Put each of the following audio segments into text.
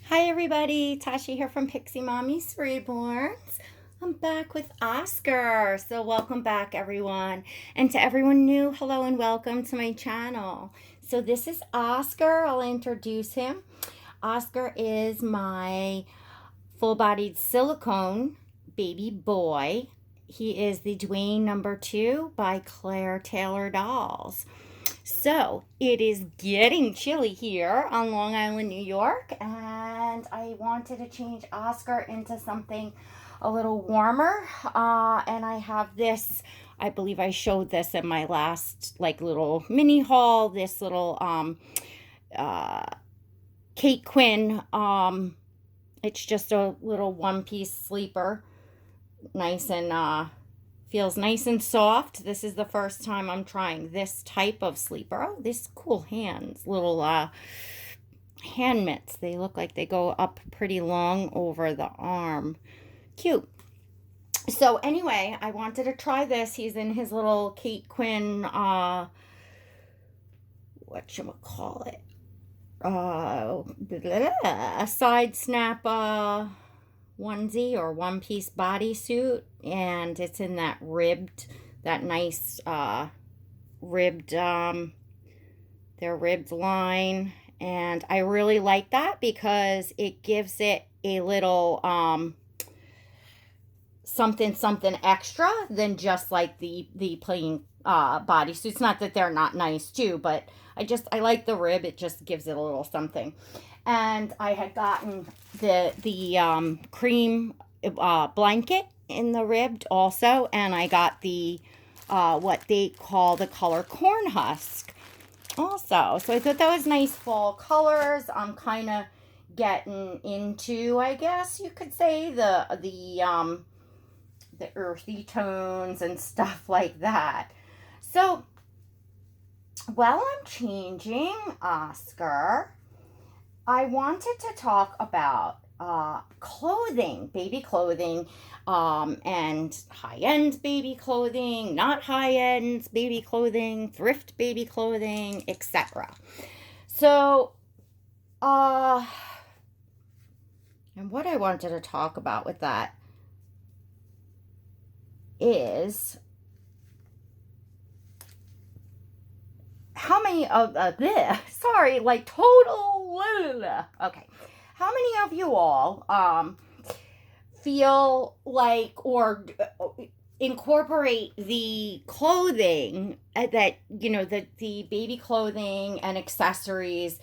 Hi everybody, Tasha here from Pixie Mommy's Reborns. I'm back with Oscar, so welcome back everyone. And to everyone new, hello and welcome to my channel. So this is Oscar, I'll introduce him. Oscar is my full-bodied silicone baby boy. He is the Dwayne #2 by Claire Taylor Dolls. So it is getting chilly here on Long Island, New York, and I wanted to change Oscar into something a little warmer. And I have this, I believe I showed this in my last little mini haul, this little uh, Kate Quinn. It's just a little one-piece sleeper, nice and feels nice and soft. This is the first time I'm trying this type of sleeper. Oh, this cool hands, little hand mitts. They look like they go up pretty long over the arm. Cute. So anyway, I wanted to try this. He's in his little Kate Quinn, whatchamacallit, a side snap, onesie or one-piece bodysuit, and it's in that nice ribbed their ribbed line, and I really like that because it gives it a little something extra than just like the plain bodysuits. Not that they're not nice too, but I like the rib. It just gives it a little something. And I had gotten the cream blanket in the ribbed also, and I got the what they call the color corn husk also. So I thought that was nice fall colors. I'm kind of getting into, I guess you could say, the earthy tones and stuff like that. So while I'm changing Oscar, I wanted to talk about clothing, baby clothing, and high-end baby clothing, not high-end baby clothing, thrift baby clothing, etc. So, and what I wanted to talk about with that is how many of this, sorry, like total, okay. How many of you all feel like or incorporate the clothing that, the baby clothing and accessories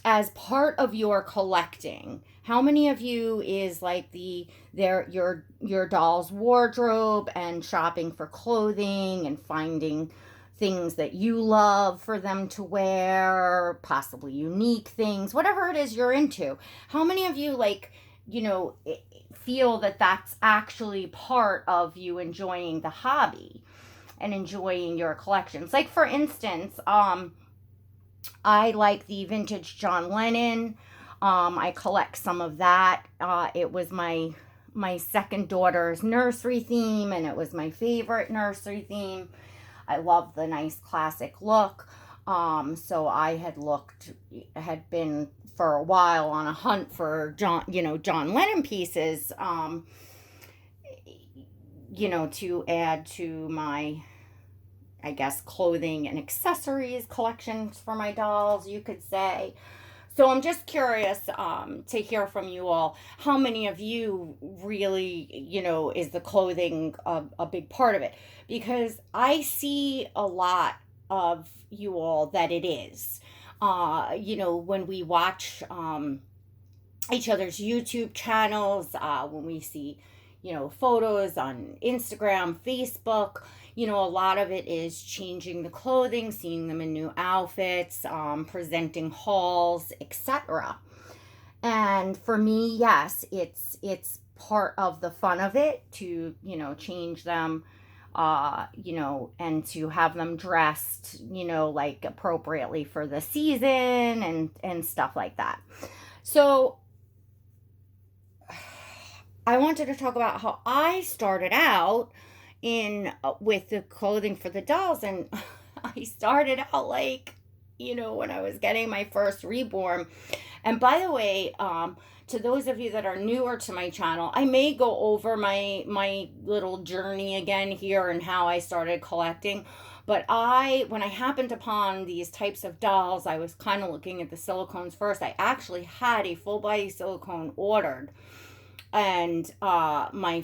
as part of your collecting? How many of you is like your doll's wardrobe and shopping for clothing and finding things that you love for them to wear, possibly unique things, whatever it is you're into? How many of you feel that that's actually part of you enjoying the hobby and enjoying your collections? Like, for instance, I like the vintage John Lennon. I collect some of that. It was my second daughter's nursery theme, and it was my favorite nursery theme. I love the nice classic look. So I had been for a while on a hunt for John Lennon pieces, to add to my, I guess, clothing and accessories collections for my dolls, you could say. So I'm just curious to hear from you all. How many of you really, is the clothing a big part of it? Because I see a lot of you all that it is. When we watch each other's YouTube channels, when we see, photos on Instagram, Facebook, a lot of it is changing the clothing, seeing them in new outfits, presenting hauls, etc. And for me, yes, it's part of the fun of it to, change them, and to have them dressed, like appropriately for the season and stuff like that. So I wanted to talk about how I started out with the clothing for the dolls, and I started out when I was getting my first reborn, And by the way, to those of you that are newer to my channel, I may go over my little journey again here and how I started collecting. But when I happened upon these types of dolls, I was kind of looking at the silicones first. I actually had a full body silicone ordered, and my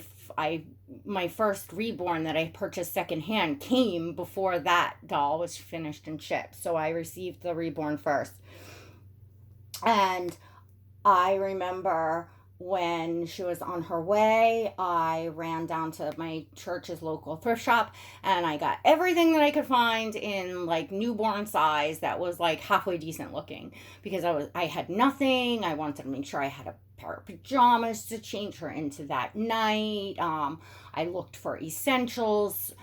first reborn that I purchased secondhand came before that doll was finished and shipped. So I received the reborn first. And I remember when she was on her way, I ran down to my church's local thrift shop and I got everything that I could find in like newborn size that was like halfway decent looking, because I had nothing. I wanted to make sure I had a pair of pajamas to change her into that night. I looked for essentials.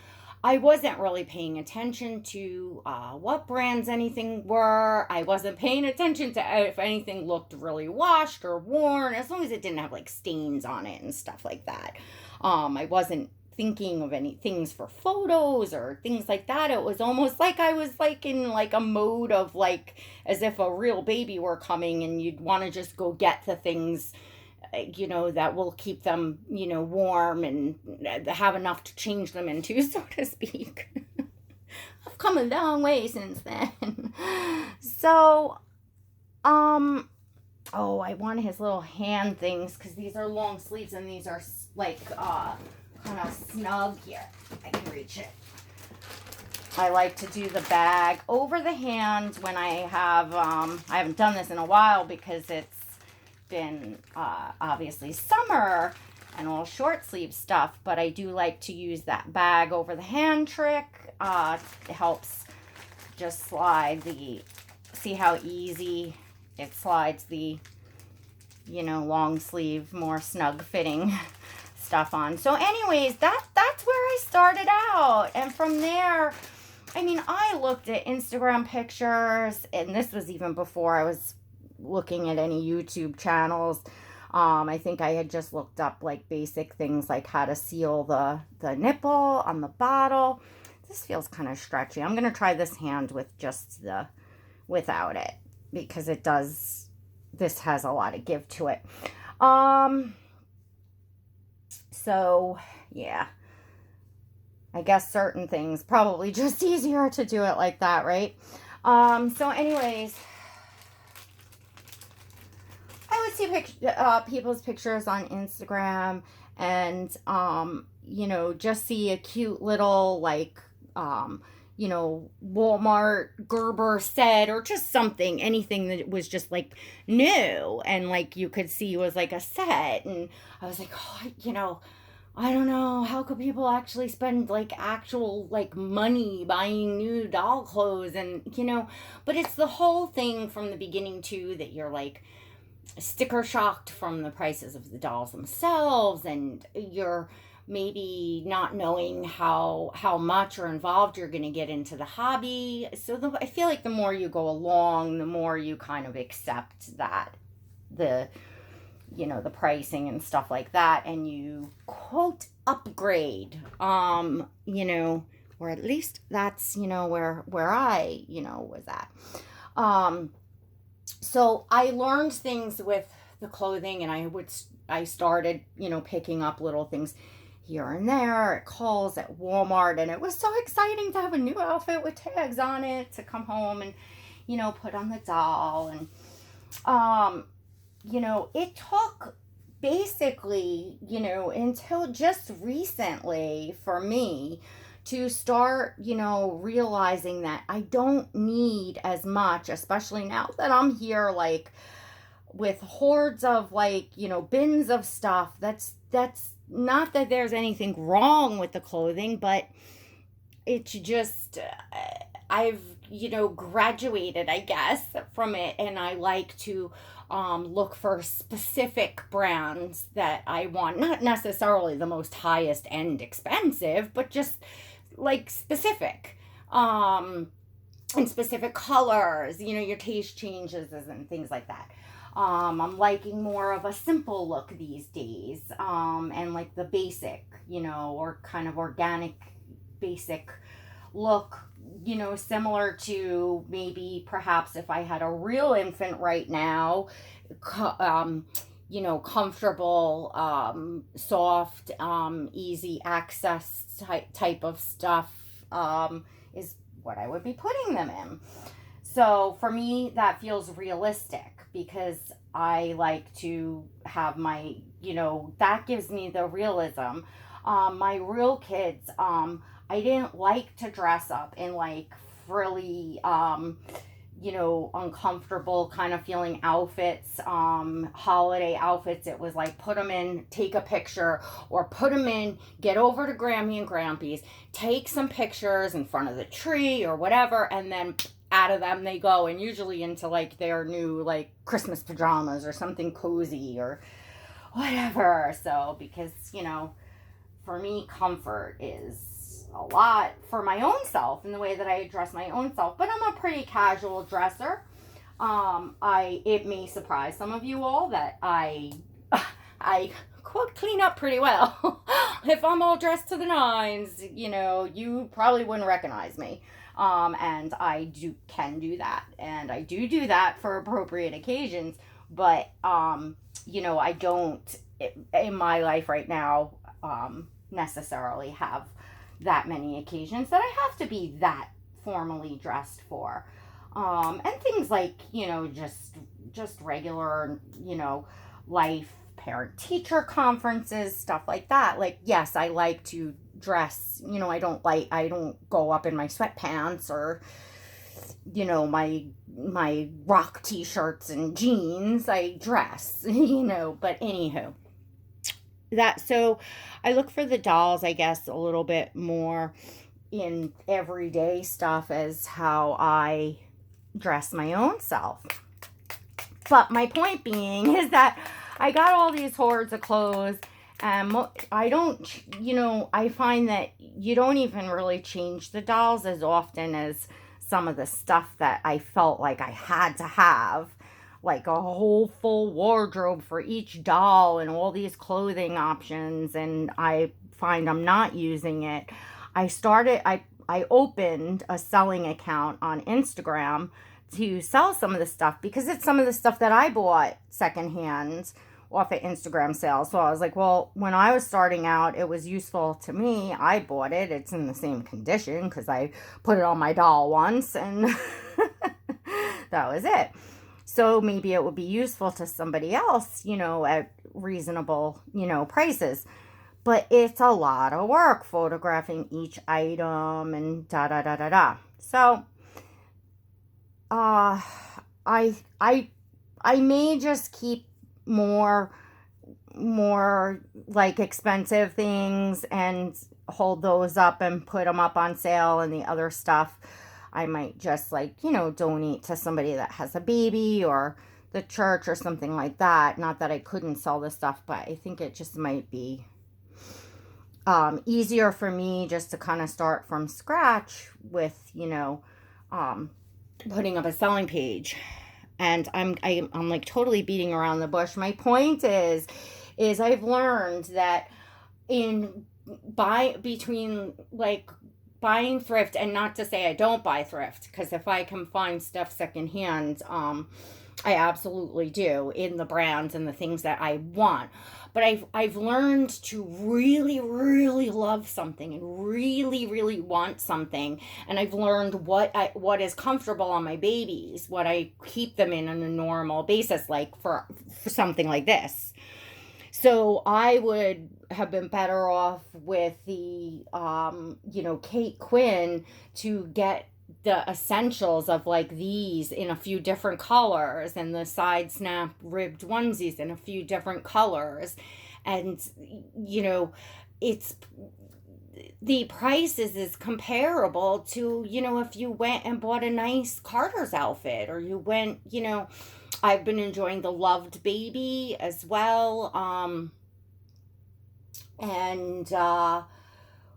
I wasn't really paying attention to what brands anything were. I wasn't paying attention to if anything looked really washed or worn, as long as it didn't have like stains on it and stuff like that. I wasn't thinking of any things for photos or things like that. It was almost like I was like in like a mode of like as if a real baby were coming and you'd want to just go get the things, you know, that will keep them, you know, warm and have enough to change them into, so to speak. I've come a long way since then. So, oh, I want his little hand things because these are long sleeves and these are like kind of snug here. I can reach it. I like to do the bag over the hand when I haven't done this in a while because it's been obviously summer and all short sleeve stuff, but I do like to use that bag over the hand trick. It helps just slide see how easy it slides the, you know, long sleeve, more snug fitting stuff on. So anyways, that's where I started out. And from there, I mean, I looked at Instagram pictures, and this was even before I was looking at any YouTube channels. I think I had just looked up like basic things like how to seal the nipple on the bottle. This feels kind of stretchy. I'm going to try this hand with just without it, because this has a lot of give to it. So yeah, I guess certain things probably just easier to do it like that, right? So anyways, I would see people's pictures on Instagram and, you know, just see a cute little, like, you know, Walmart Gerber set or just something, anything that was just, like, new and, like, you could see was, like, a set. And I was like, oh, you know, I don't know, how could people actually spend, like, actual, like, money buying new doll clothes? And, you know, but it's the whole thing from the beginning, too, that you're, like, sticker shocked from the prices of the dolls themselves, and you're maybe not knowing how much or involved you're going to get into the hobby. So I feel like the more you go along, the more you kind of accept that you know, the pricing and stuff like that, and you quote upgrade, you know, or at least that's, you know, where I, you know, was at. So I learned things with the clothing, and I started, you know, picking up little things here and there at Kohl's, at Walmart, and it was so exciting to have a new outfit with tags on it to come home and, you know, put on the doll. And you know, it took basically, you know, until just recently for me to start, you know, realizing that I don't need as much, especially now that I'm here, like, with hordes of, like, you know, bins of stuff. That's not that there's anything wrong with the clothing, but it's just, I've, you know, graduated, I guess, from it, and I like to look for specific brands that I want, not necessarily the most highest end expensive, but just like specific, and specific colors, you know, your taste changes and things like that. I'm liking more of a simple look these days, and like the basic, you know, or kind of organic basic look similar to maybe perhaps if I had a real infant right now, comfortable, soft, easy access type of stuff is what I would be putting them in. So for me, that feels realistic because I like to have my, that gives me the realism. My real kids, I didn't like to dress up in like frilly, uncomfortable kind of feeling outfits, holiday outfits. It was like put them in, take a picture, or put them in, get over to Grammy and Grampy's, take some pictures in front of the tree or whatever, and then out of them they go, and usually into like their new like Christmas pajamas or something cozy or whatever. So because for me, comfort is a lot for my own self in the way that I dress my own self. But I'm a pretty casual dresser. It may surprise some of you all that I clean up pretty well. If I'm all dressed to the nines, you probably wouldn't recognize me. And I can do that, and I do that for appropriate occasions. But I don't in my life right now necessarily have that many occasions that I have to be that formally dressed for. And things like, just regular, life, parent teacher conferences, stuff like that. Like, yes, I like to dress, I don't go up in my sweatpants or, my rock t-shirts and jeans. I dress, but anywho. So I look for the dolls, I guess, a little bit more in everyday stuff as how I dress my own self. But my point being is that I got all these hordes of clothes, and I find that you don't even really change the dolls as often as some of the stuff that I felt like I had to have. Like a whole full wardrobe for each doll and all these clothing options, and I find I'm not using it. I opened a selling account on Instagram to sell some of the stuff because it's some of the stuff that I bought secondhand off of Instagram sales. So I was like, well, when I was starting out, it was useful to me. I bought it. It's in the same condition because I put it on my doll once, and that was it. So maybe it would be useful to somebody else, at reasonable, prices. But it's a lot of work photographing each item and da-da-da-da-da. So, I may just keep more like expensive things and hold those up and put them up on sale, and the other stuff I might just donate to somebody that has a baby or the church or something like that. Not that I couldn't sell this stuff, but I think it just might be easier for me just to kind of start from scratch with, putting up a selling page. And I'm like totally beating around the bush. My point is I've learned that between buying thrift, and not to say I don't buy thrift, because if I can find stuff secondhand, I absolutely do, in the brands and the things that I want. But I've learned to really, really love something and really, really want something. And I've learned what is comfortable on my babies, what I keep them in on a normal basis, like for something like this. So I would have been better off with the, Kate Quinn to get the essentials of like these in a few different colors, and the side snap ribbed onesies in a few different colors. And, it's, the prices is comparable to, if you went and bought a nice Carter's outfit, or you went, I've been enjoying the Loved Baby as well.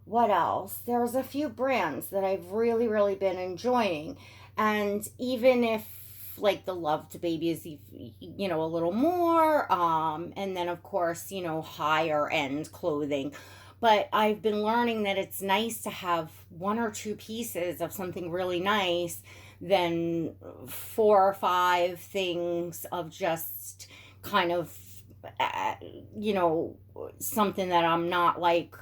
What else? There's a few brands that I've really, really been enjoying. And even if like the Loved Baby is, a little more, and then of course, higher end clothing. But I've been learning that it's nice to have one or two pieces of something really nice than four or five things of just kind of, uh, you know, something that I'm not like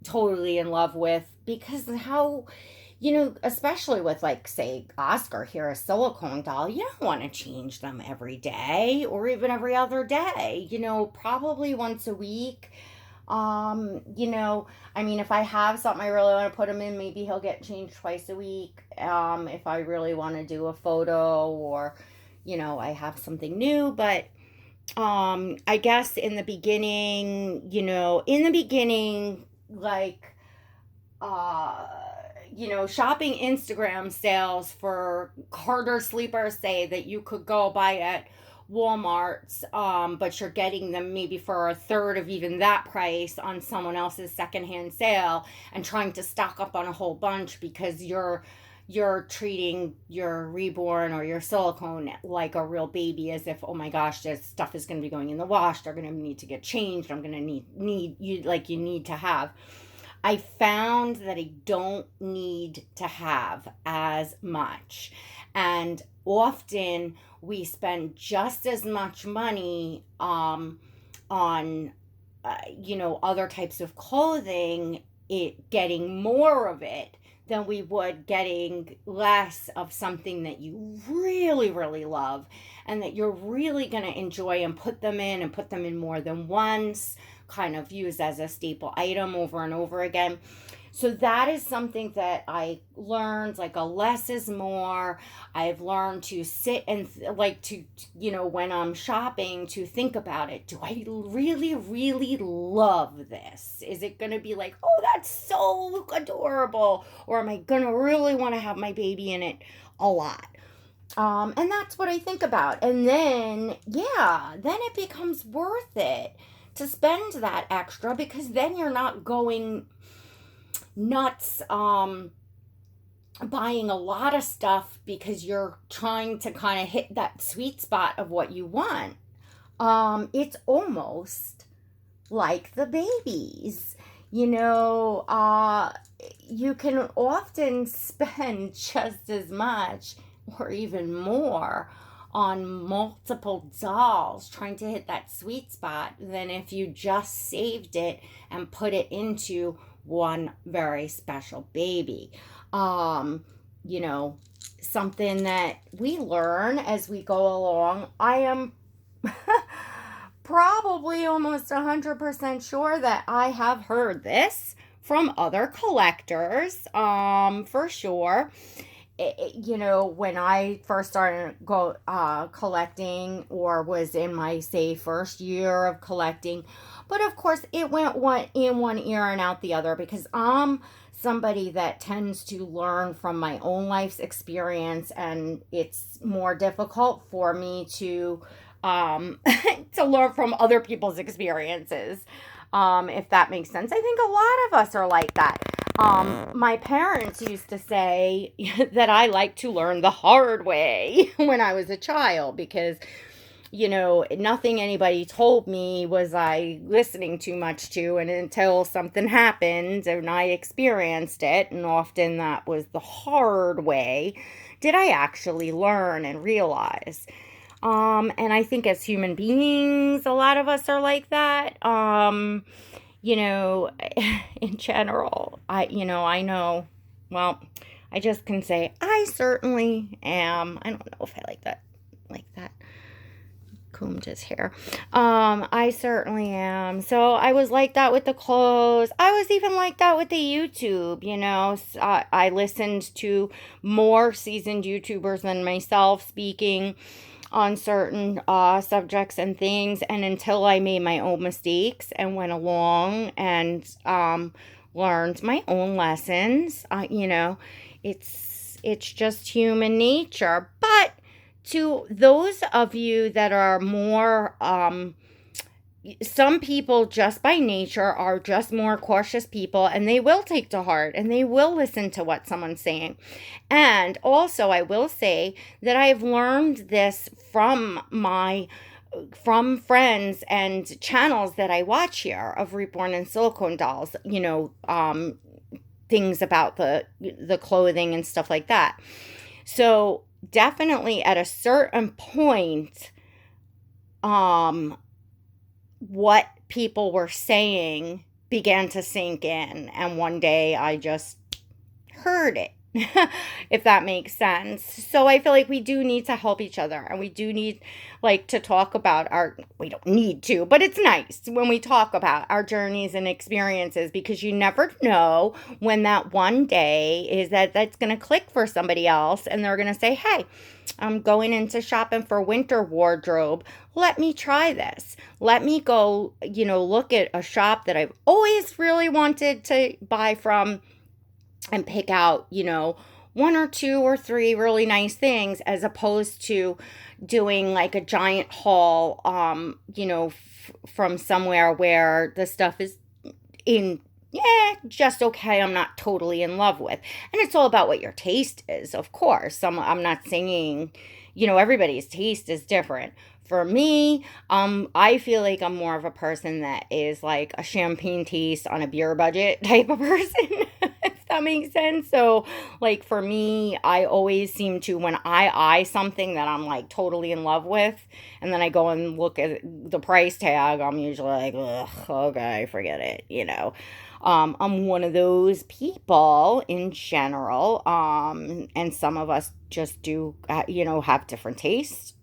totally in love with. Because how, especially with, like, say, Oscar here, a silicone doll, you don't want to change them every day or even every other day, probably once a week. I mean, if I have something I really want to put him in, maybe he'll get changed twice a week. If I really want to do a photo, or, I have something new. But I guess in the beginning, like, uh, shopping Instagram sales for Carter sleepers say that you could go buy at Walmart's, but you're getting them maybe for a third of even that price on someone else's secondhand sale, and trying to stock up on a whole bunch because you're treating your reborn or your silicone like a real baby, as if, oh my gosh, this stuff is going to be going in the wash, they're going to need to get changed, I'm going to need you, like, you need to have. I found that I don't need to have as much. And often we spend just as much money on, other types of clothing, getting more of it than we would getting less of something that you really, really love and that you're really going to enjoy, and put them in more than once, kind of use as a staple item over and over again. So that is something that I learned, like, a less is more. I've learned to sit and when I'm shopping, to think about it. Do I really, really love this? Is it going to be like, oh, that's so adorable? Or am I going to really want to have my baby in it a lot? And that's what I think about. And then, then it becomes worth it to spend that extra, because then you're not going nuts buying a lot of stuff because you're trying to kind of hit that sweet spot of what you want. It's almost like the babies. You can often spend just as much or even more on multiple dolls trying to hit that sweet spot than if you just saved it and put it into one very special baby. Something that we learn as we go along. I am probably almost 100% sure that I have heard this from other collectors, for sure. When I first started collecting, or was in my, say, first year of collecting. But of course, it went in one ear and out the other, because I'm somebody that tends to learn from my own life's experience, and it's more difficult for me to to learn from other people's experiences, if that makes sense. I think a lot of us are like that. My parents used to say that I like to learn the hard way when I was a child, because, nothing anybody told me was I listening too much to, and until something happened and I experienced it, and often that was the hard way, did I actually learn and realize. And I think as human beings, a lot of us are like that. In general, I know, well, I just can say I certainly am. I don't know if I like that, combed his hair. I certainly am. So I was like that with the clothes. I was even like that with the YouTube, I listened to more seasoned YouTubers than myself speaking on certain subjects and things, and until I made my own mistakes and went along and learned my own lessons, it's just human nature. But to those of you that are more some people just by nature are just more cautious people, and they will take to heart and they will listen to what someone's saying. And also, I will say that I've learned this from my from friends and channels that I watch here of reborn and silicone dolls, things about the clothing and stuff like that. So definitely at a certain point, what people were saying began to sink in, and one day I just heard it. If that makes sense. So I feel like we do need to help each other, and we do need like to talk about we don't need to, but it's nice when we talk about our journeys and experiences, because you never know when that one day is that's going to click for somebody else, and they're going to say, hey, I'm going into shopping for winter wardrobe. Let me try this. Let me go, look at a shop that I've always really wanted to buy from and pick out, one or two or three really nice things, as opposed to doing like a giant haul, from somewhere where the stuff is just okay. I'm not totally in love with. And it's all about what your taste is, of course. I'm not saying, everybody's taste is different. For me, I feel like I'm more of a person that is like a champagne taste on a beer budget type of person, if that makes sense. So, like for me, I always seem to, when I eye something that I'm like totally in love with, and then I go and look at the price tag, I'm usually like, ugh, okay, forget it. I'm one of those people in general, and some of us just do, have different tastes.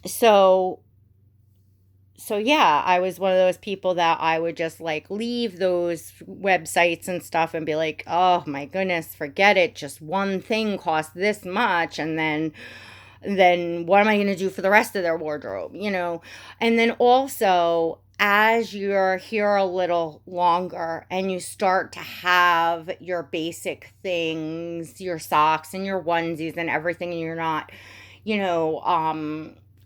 So yeah, I was one of those people that I would just like leave those websites and stuff and be like, oh my goodness, forget it. Just one thing costs this much. And then what am I going to do for the rest of their wardrobe? And then also, as you're here a little longer and you start to have your basic things, your socks and your onesies and everything, and you're not,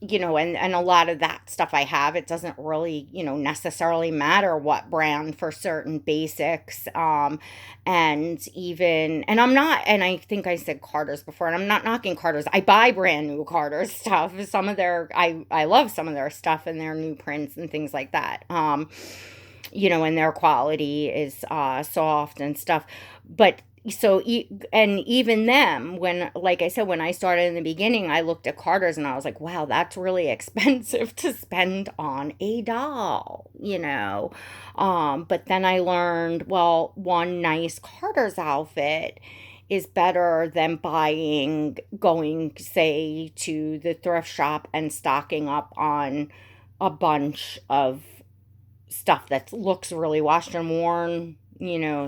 and a lot of that stuff I have, it doesn't really, necessarily matter what brand for certain basics. And I'm not, and I think I said Carter's before, and I'm not knocking Carter's. I buy brand new Carter's stuff. I love some of their stuff and their new prints and things like that. And their quality is soft and stuff. But and even them, when, like I said, when I started in the beginning, I looked at Carter's and I was like, wow, that's really expensive to spend on a doll, But then I learned, well, one nice Carter's outfit is better than going, say, to the thrift shop and stocking up on a bunch of stuff that looks really washed and worn,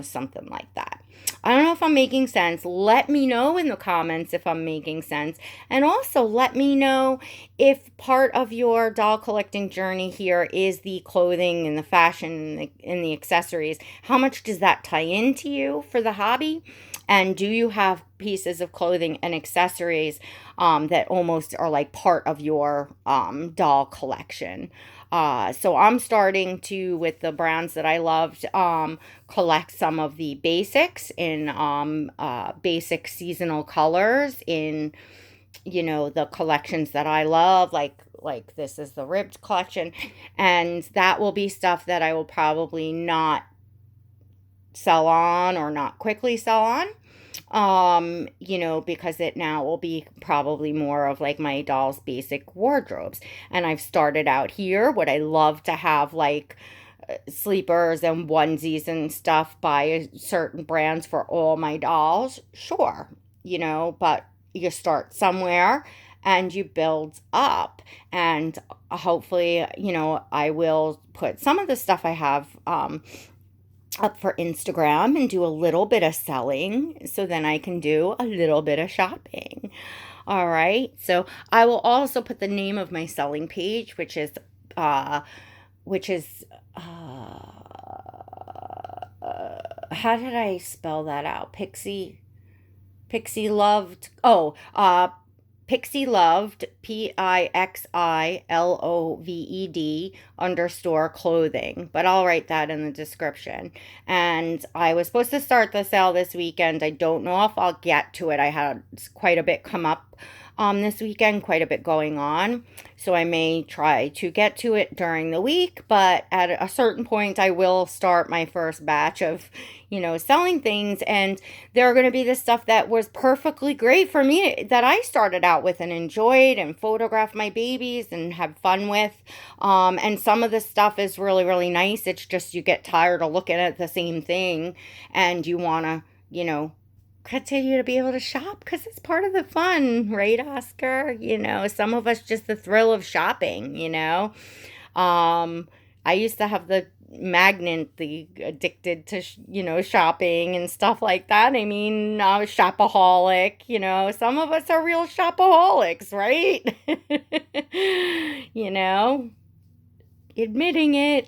something like that. I don't know if I'm making sense. Let me know in the comments if I'm making sense. And also let me know if part of your doll collecting journey here is the clothing and the fashion and the accessories. How much does that tie into you for the hobby? And do you have pieces of clothing and accessories that almost are like part of your doll collection? So I'm starting to, with the brands that I loved, collect some of the basics in basic seasonal colors in, the collections that I love, like this is the ribbed collection, and that will be stuff that I will probably not sell on or not quickly sell on. Because it now will be probably more of like my doll's basic wardrobes. And I've started out here. Would I love to have like sleepers and onesies and stuff by certain brands for all my dolls? Sure, but you start somewhere and you build up. And hopefully, I will put some of the stuff I have up for Instagram and do a little bit of selling, so then I can do a little bit of shopping. All right. So I will also put the name of my selling page, which is how did I spell that out? Pixie loved. Pixie Loved, PIXILOVED _ but I'll write that in the description. And I was supposed to start the sale this weekend. I don't know if I'll get to it. I had quite a bit come up this weekend, quite a bit going on. So I may try to get to it during the week, but at a certain point, I will start my first batch of, selling things. And they're going to be the stuff that was perfectly great for me that I started out with and enjoyed and photographed my babies and had fun with. And some of the stuff is really, really nice. It's just you get tired of looking at the same thing and you want to, continue to be able to shop because it's part of the fun, right, Oscar? Some of us just the thrill of shopping, I used to have the magnet, the addicted to, shopping and stuff like that. I mean, I was shopaholic, some of us are real shopaholics, right? you know, admitting it.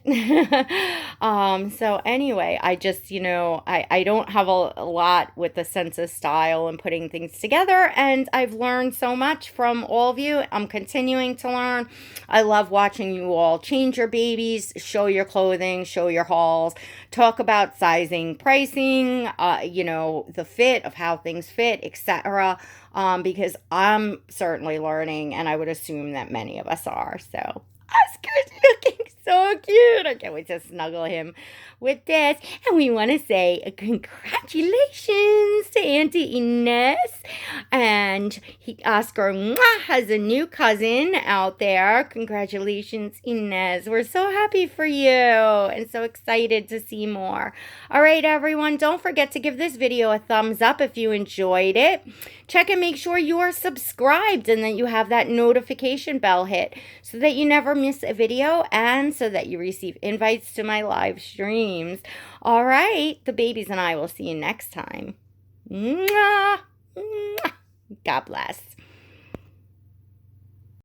So anyway, I just, I don't have a lot with the sense of style and putting things together. And I've learned so much from all of you. I'm continuing to learn. I love watching you all change your babies, show your clothing, show your hauls, talk about sizing, pricing, the fit of how things fit, etc. Because I'm certainly learning, and I would assume that many of us are. So Oscar's looking so cute. I can't wait to snuggle him with this. And we want to say congratulations to Auntie Inez. And Oscar has a new cousin out there. Congratulations, Inez. We're so happy for you and so excited to see more. All right, everyone. Don't forget to give this video a thumbs up if you enjoyed it. Check and make sure you are subscribed and that you have that notification bell hit so that you never miss a video and so that you receive invites to my live streams. All right, the babies and I will see you next time. Mwah! Mwah! God bless.